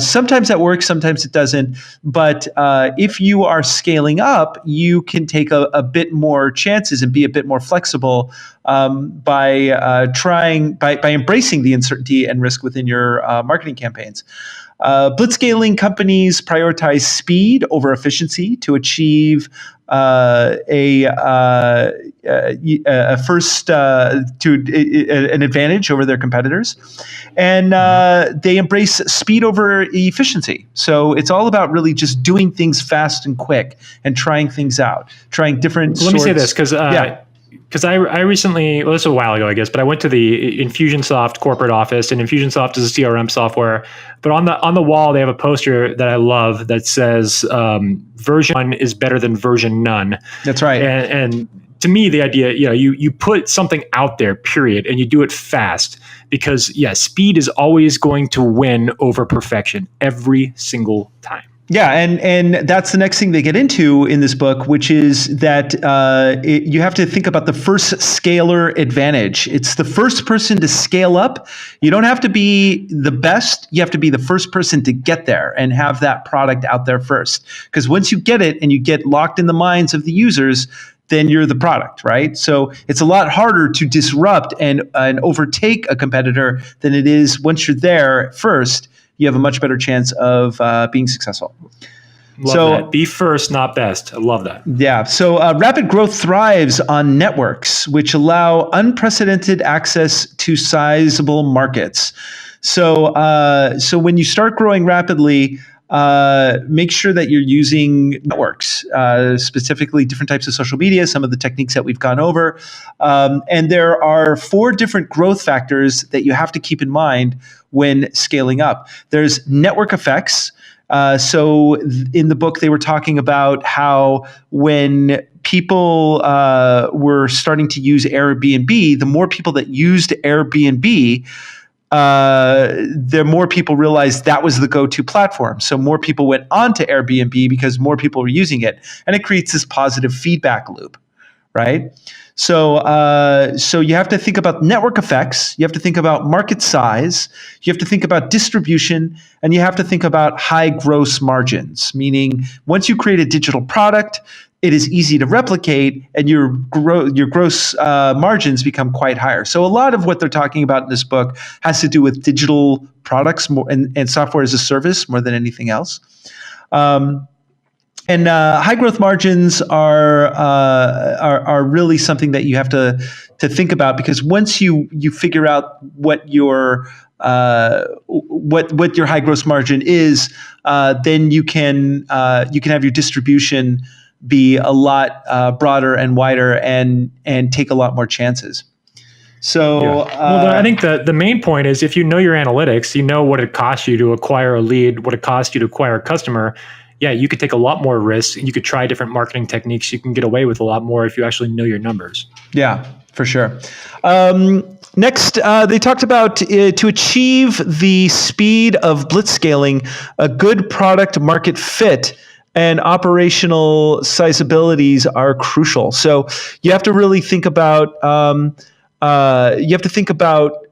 sometimes that works, sometimes it doesn't. But if you are scaling up, you can take a bit more chances and be a bit more flexible by embracing the uncertainty and risk within your marketing campaigns. Blitzscaling companies prioritize speed over efficiency to achieve an advantage over their competitors, and they embrace speed over efficiency. So it's all about really just doing things fast and quick and trying things out, trying different. Let me say this because I recently, well, this was a while ago, I guess, but I went to the Infusionsoft corporate office, and Infusionsoft is a CRM software. But on the wall, they have a poster that I love that says version 1 is better than version none. That's right. And to me, the idea, you put something out there, period, and you do it fast because, speed is always going to win over perfection every single time. Yeah, and that's the next thing they get into in this book, which is that you have to think about the first scaler advantage. It's the first person to scale up. You don't have to be the best. You have to be the first person to get there and have that product out there first. Because once you get it and you get locked in the minds of the users, then you're the product, right? So it's a lot harder to disrupt and overtake a competitor than it is once you're there first. You have a much better chance of being successful. Love that. Be first, not best. I love that. Yeah. So rapid growth thrives on networks, which allow unprecedented access to sizable markets. So when you start growing rapidly, make sure that you're using networks, specifically different types of social media, some of the techniques that we've gone over. And there are 4 different growth factors that you have to keep in mind when scaling up. There's network effects. So in the book, they were talking about how when people were starting to use Airbnb, the more people that used Airbnb, the more people realized that was the go-to platform. So more people went onto Airbnb because more people were using it, and it creates this positive feedback loop, right? So you have to think about network effects. You have to think about market size. You have to think about distribution, and you have to think about high gross margins. Meaning, once you create a digital product, it is easy to replicate, and your gross margins become quite higher. So a lot of what they're talking about in this book has to do with digital products more and software as a service more than anything else. And high growth margins are really something that you have to think about, because once you figure out what your high gross margin is, then you can have your distribution be a lot broader and wider and take a lot more chances. So Well, I think the main point is if you know your analytics, you know what it costs you to acquire a lead, what it costs you to acquire a customer. Yeah, you could take a lot more risks. You could try different marketing techniques. You can get away with a lot more if you actually know your numbers. Yeah, for sure. Next, they talked about to achieve the speed of blitz scaling, a good product market fit and operational sizabilities are crucial. So you have to really think about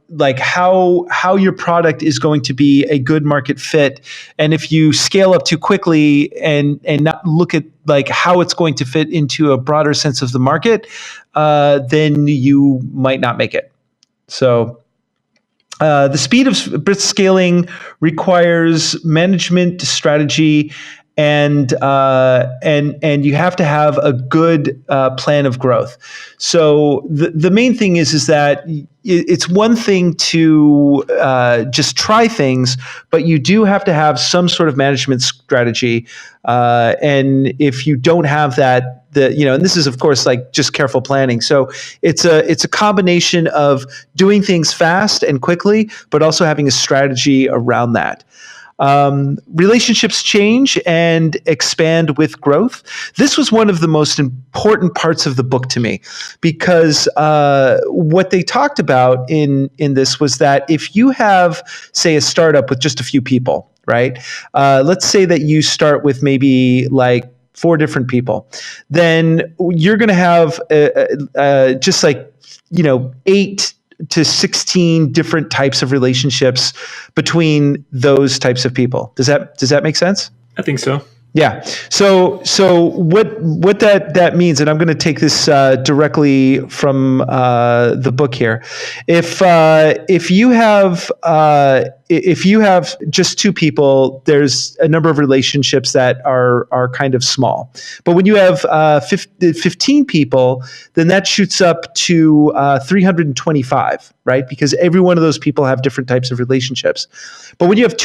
like how your product is going to be a good market fit, and if you scale up too quickly and not look at like how it's going to fit into a broader sense of the market, then you might not make it. So the speed of blitz scaling requires management strategy, and you have to have a good plan of growth. So the main thing is that it's one thing to just try things, but you do have to have some sort of management strategy. And if you don't have that, and this is of course like just careful planning. So it's a combination of doing things fast and quickly, but also having a strategy around that. Relationships change and expand with growth. This was one of the most important parts of the book to me, because what they talked about in this was that if you have, say, a startup with just a few people, right? Let's say that you start with maybe like 4 different people, then you're going to have just like 8 to 16 different types of relationships between those types of people. Does that make sense? I think so. Yeah. So what that means, and I'm going to take this directly from the book here. If you have just 2 people, there's a number of relationships that are kind of small. But when you have 15 people, then that shoots up to 325, right? Because every one of those people have different types of relationships. But when you have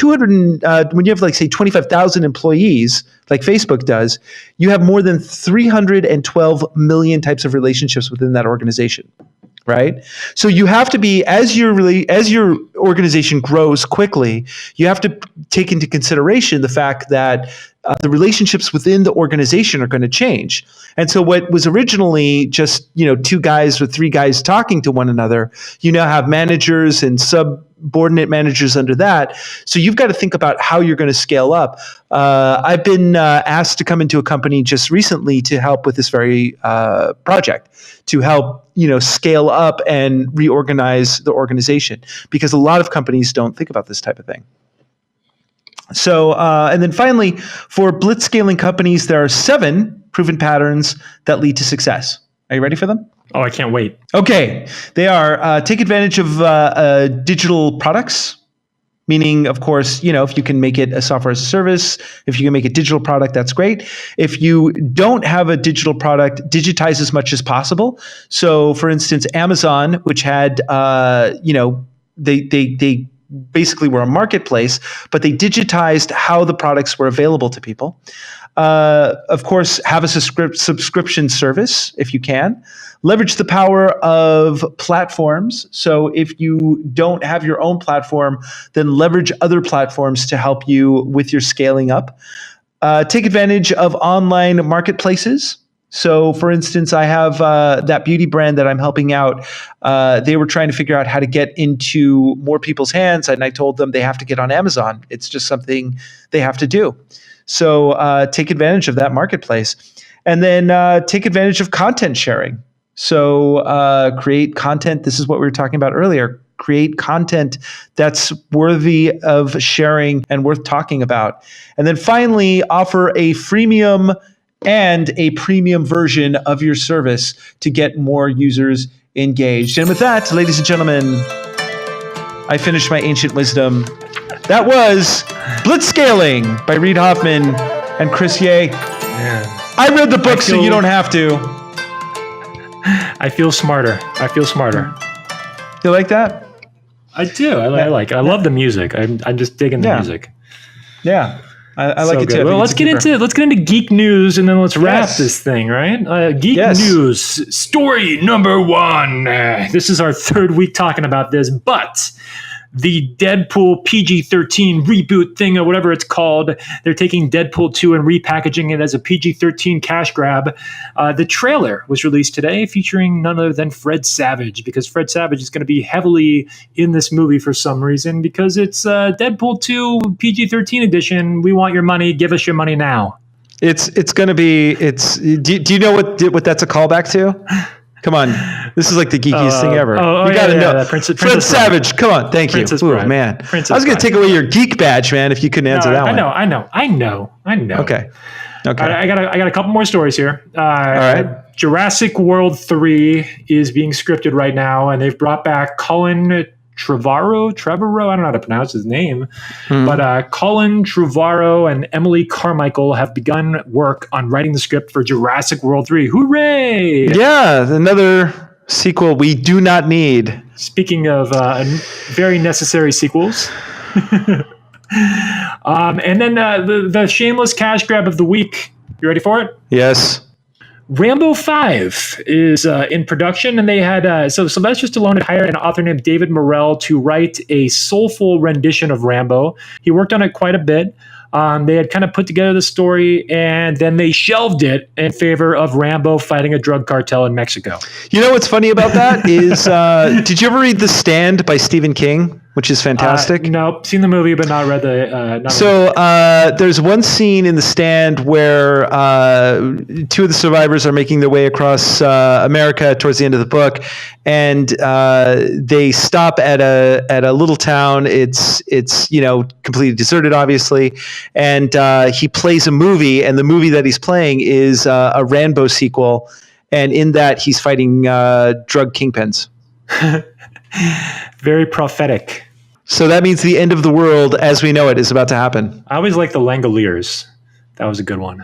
when you have like say 25,000 employees, like Facebook does, you have more than 312 million types of relationships within that organization. Right? So you have to be, as your organization grows quickly, you have to take into consideration the fact that the relationships within the organization are going to change. And so what was originally just 2 guys or 3 guys talking to one another, you now have managers and subordinate managers under that. So you've got to think about how you're going to scale up. I've been asked to come into a company just recently to help with this very project, to help scale up and reorganize the organization, because a lot of companies don't think about this type of thing. So, and then finally, for blitz scaling companies, there are 7 proven patterns that lead to success. Are you ready for them? Oh, I can't wait. Okay. They are take advantage of digital products, meaning, of course, if you can make it a software as a service, if you can make a digital product, that's great. If you don't have a digital product, digitize as much as possible. So, for instance, Amazon, which had, they basically were a marketplace, but they digitized how the products were available to people. Of course, have a subscription service if you can. Leverage the power of platforms. So if you don't have your own platform, then leverage other platforms to help you with your scaling up. Take advantage of online marketplaces. So, for instance, I have that beauty brand that I'm helping out. They were trying to figure out how to get into more people's hands, and I told them they have to get on Amazon. It's just something they have to do. So take advantage of that marketplace. And then take advantage of content sharing. So create content. This is what we were talking about earlier. Create content that's worthy of sharing and worth talking about. And then finally, offer a freemium and a premium version of your service to get more users engaged. And with that, ladies and gentlemen, I finished my ancient wisdom. That was Blitz Scaling by Reid Hoffman and Chris Ye. Man, I read the book, so you don't have to. I feel smarter. You like that? I do. I like it. I love the music. I'm just digging the music. Yeah. I like it good. too. Well, let's get into geek news, and then let's wrap this thing, right? Geek news story number 1. This is our 3rd week talking about this, but the Deadpool PG-13 reboot thing, or whatever it's called, they're taking Deadpool 2 and repackaging it as a PG-13 cash grab. The trailer was released today, featuring none other than Fred Savage, because Fred Savage is going to be heavily in this movie for some reason, because it's Deadpool 2 PG-13 edition. We want your money. Give us your money now. It's going to be. Do you know what that's a callback to? Come on, this is like the geekiest thing ever. You got to know. Fred Savage, come on, thank you. Ooh, man, I was going to take away your geek badge, man, if you couldn't answer that one. I know. Okay. I got a couple more stories here. All right. Jurassic World 3 is being scripted right now, and they've brought back Colin Trevorrow, I don't know how to pronounce his name, but Colin Trevorrow and Emily Carmichael have begun work on writing the script for Jurassic World 3. Hooray! Yeah, another sequel we do not need. Speaking of very necessary sequels. And then the shameless cash grab of the week. You ready for it? Yes. Rambo 5 is in production, and they had so Sylvester Stallone had hired an author named David Morrell to write a soulful rendition of Rambo. He worked on it quite a bit. They had kind of put together the story, and then they shelved it in favor of Rambo fighting a drug cartel in Mexico. You know what's funny about that is, did you ever read The Stand by Stephen King, which is fantastic? Nope, seen the movie, but not read the. There's one scene in The Stand where 2 of the survivors are making their way across America towards the end of the book, and they stop at a little town. It's completely deserted, obviously, and he plays a movie, and the movie that he's playing is a Rambo sequel, and in that he's fighting drug kingpins. Very prophetic. So that means the end of the world as we know it is about to happen. I always like the Langoliers. That was a good one.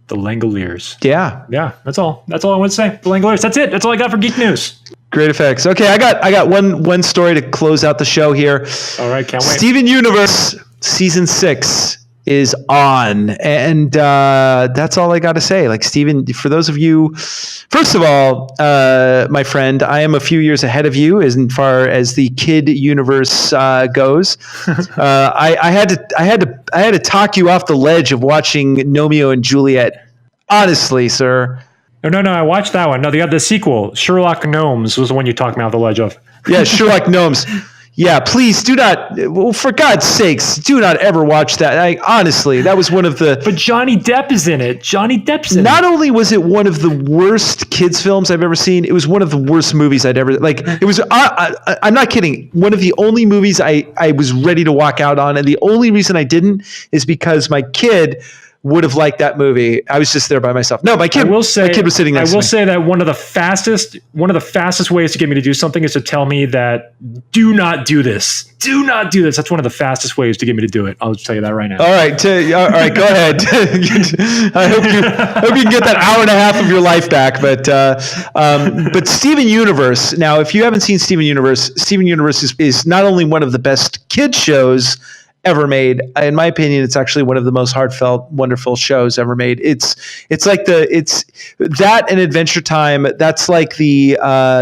The Langoliers. Yeah. Yeah, that's all. That's all I want to say. The Langoliers. That's it. That's all I got for Geek News. Great effects. Okay, I got one story to close out the show here. All right, can't wait. Steven Universe Season 6 is on, and that's all I got to say. Like, Steven, for those of you, first of all, my friend, I am a few years ahead of you as far as the kid universe goes. I had to talk you off the ledge of watching Romeo and Juliet. Honestly, sir. No, I watched that one. No, the sequel, Sherlock Gnomes, was the one you talked me off the ledge of. Yeah, Sherlock Gnomes. Yeah, please do not. Well, for God's sakes, do not ever watch that. Honestly, that was one of the. But Johnny Depp is in it. Not only was it one of the worst kids films I've ever seen, it was one of the worst movies I'd ever like. It was. I'm not kidding. One of the only movies I was ready to walk out on, and the only reason I didn't is because my kid would have liked that movie. I was just there by myself. No, my kid was sitting next to me. I will say that one of the fastest ways to get me to do something is to tell me that do not do this. Do not do this. That's one of the fastest ways to get me to do it. I'll just tell you that right now. All right, go ahead. I hope you can get that hour and a half of your life back. But Steven Universe. Now, if you haven't seen Steven Universe is not only one of the best kids shows ever made. In my opinion, it's actually one of the most heartfelt, wonderful shows ever made. It's like that and Adventure Time. That's like the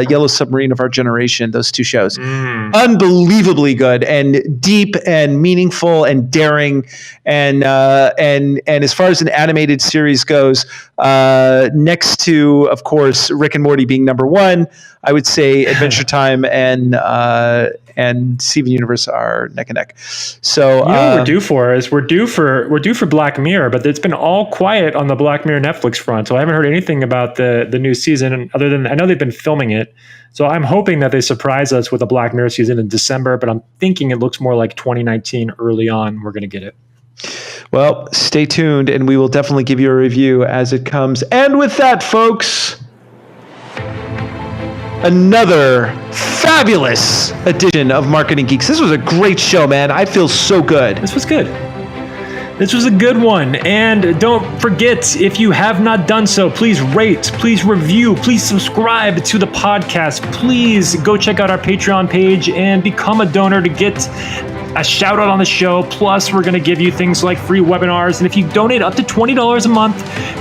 Yellow Submarine of our generation. Those 2 shows, unbelievably good and deep and meaningful and daring. And as far as an animated series goes, next to, of course, Rick and Morty being number 1, I would say Adventure Time and Steven Universe are neck and neck. So what we're due for is we're due for Black Mirror, but it's been all quiet on the Black Mirror Netflix front. So I haven't heard anything about the new season, other than I know they've been filming it. So I'm hoping that they surprise us with a Black Mirror season in December, but I'm thinking it looks more like 2019 early on. We're going to get it. Well, stay tuned, and we will definitely give you a review as it comes. And with that, folks, another fabulous edition of Marketing Geeks. This was a great show, man. I feel so good. This was good. This was a good one. And don't forget, if you have not done so, please rate, please review, please subscribe to the podcast. Please go check out our Patreon page and become a donor to get a shout out on the show. Plus, we're going to give you things like free webinars. And if you donate up to $20 a month,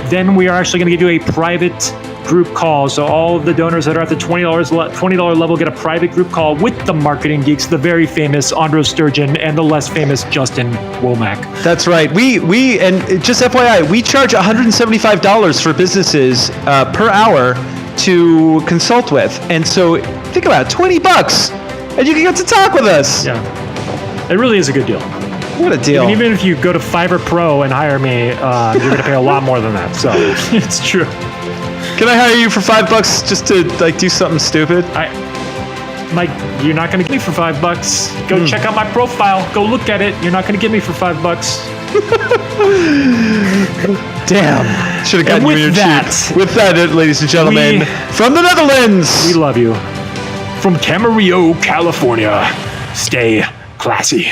then we are actually going to give you a private group call. So all of the donors that are at the $20 level get a private group call with the marketing geeks, the very famous Andros Sturgeon and the less famous Justin Womack. That's right. We and just FYI, we charge $175 for businesses per hour to consult with. And so think about it, $20 and you can get to talk with us. Yeah. It really is a good deal. What a deal. And even if you go to Fiverr Pro and hire me, you're going to pay a lot more than that. So it's true. Can I hire you for $5 just to like do something stupid? Mike, you're not going to get me for $5. Go check out my profile. Go look at it. You're not going to get me for $5. Damn. Should have gotten you your cheap. With that, ladies and gentlemen, from the Netherlands. We love you. From Camarillo, California. Stay classy.